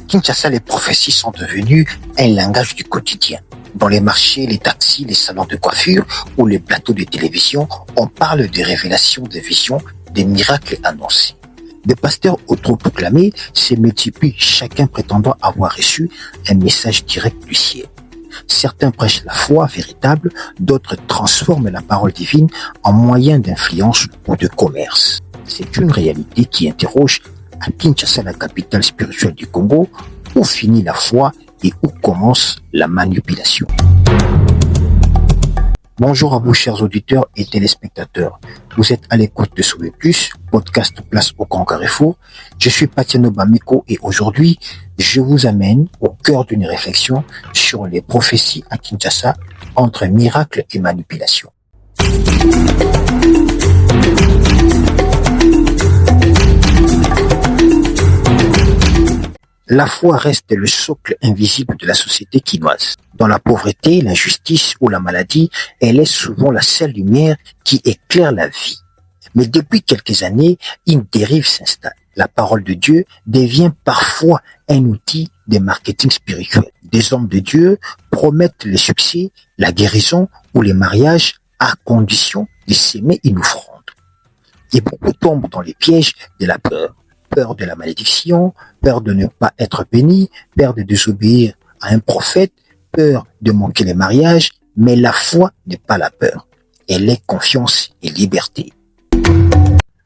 Kinshasa, les prophéties sont devenues un langage du quotidien. Dans les marchés, les taxis, les salons de coiffure ou les plateaux de télévision, on parle des révélations, des visions, des miracles annoncés. Des pasteurs autoproclamés se multiplient, chacun prétendant avoir reçu un message direct du ciel. Certains prêchent la foi véritable, d'autres transforment la parole divine en moyen d'influence ou de commerce. C'est une réalité qui interroge à Kinshasa, la capitale spirituelle du Congo, où finit la foi et où commence la manipulation. Bonjour à vous chers auditeurs et téléspectateurs. Vous êtes à l'écoute de Sauver Plus, podcast Place au Grand Carrefour. Je suis Patiano Bameko et aujourd'hui, je vous amène au cœur d'une réflexion sur les prophéties à Kinshasa entre miracle et manipulation. La foi reste le socle invisible de la société quinoise. Dans la pauvreté, l'injustice ou la maladie, elle est souvent la seule lumière qui éclaire la vie. Mais depuis quelques années, une dérive s'installe. La parole de Dieu devient parfois un outil de marketing spirituel. Des hommes de Dieu promettent le succès, la guérison ou les mariages à condition de s'aimer une offrande. Et beaucoup tombent dans les pièges de la peur. Peur de la malédiction, peur de ne pas être béni, peur de désobéir à un prophète, peur de manquer les mariages, mais la foi n'est pas la peur. Elle est confiance et liberté.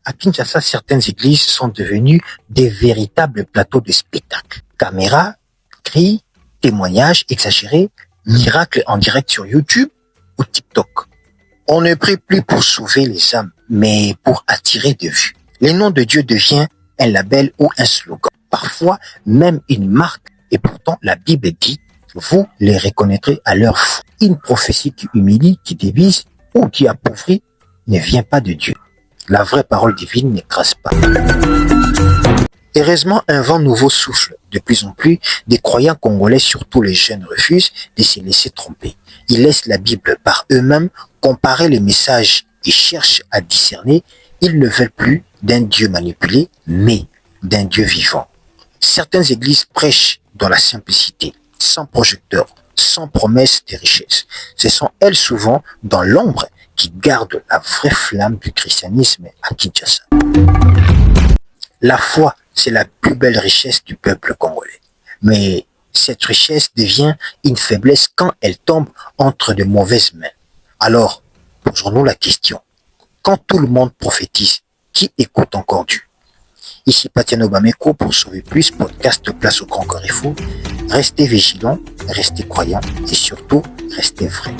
À Kinshasa, certaines églises sont devenues des véritables plateaux de spectacle. Caméras, cris, témoignages exagérés, miracles en direct sur YouTube ou TikTok. On ne prie plus pour sauver les âmes, mais pour attirer des vues. Le nom de Dieu devient un label ou un slogan, parfois même une marque, et pourtant la Bible dit, vous les reconnaîtrez à leur foi. Une prophétie qui humilie, qui divise ou qui appauvrit ne vient pas de Dieu. La vraie parole divine n'écrase pas. Heureusement, un vent nouveau souffle. De plus en plus, des croyants congolais, surtout les jeunes, refusent de se laisser tromper. Ils laissent la Bible par eux-mêmes comparer les messages et cherchent à discerner. Ils ne veulent plus d'un Dieu manipulé, mais d'un Dieu vivant. Certaines églises prêchent dans la simplicité, sans projecteur, sans promesse de richesse. Ce sont elles souvent dans l'ombre qui gardent la vraie flamme du christianisme à Kinshasa. La foi, c'est la plus belle richesse du peuple congolais. Mais cette richesse devient une faiblesse quand elle tombe entre de mauvaises mains. Alors, posons-nous la question. Quand tout le monde prophétise, qui écoute encore Dieu? Ici Patiano Bameko pour Sauver Plus, podcast Place au Grand Carrefour. Restez vigilants, restez croyants et surtout, restez vrais.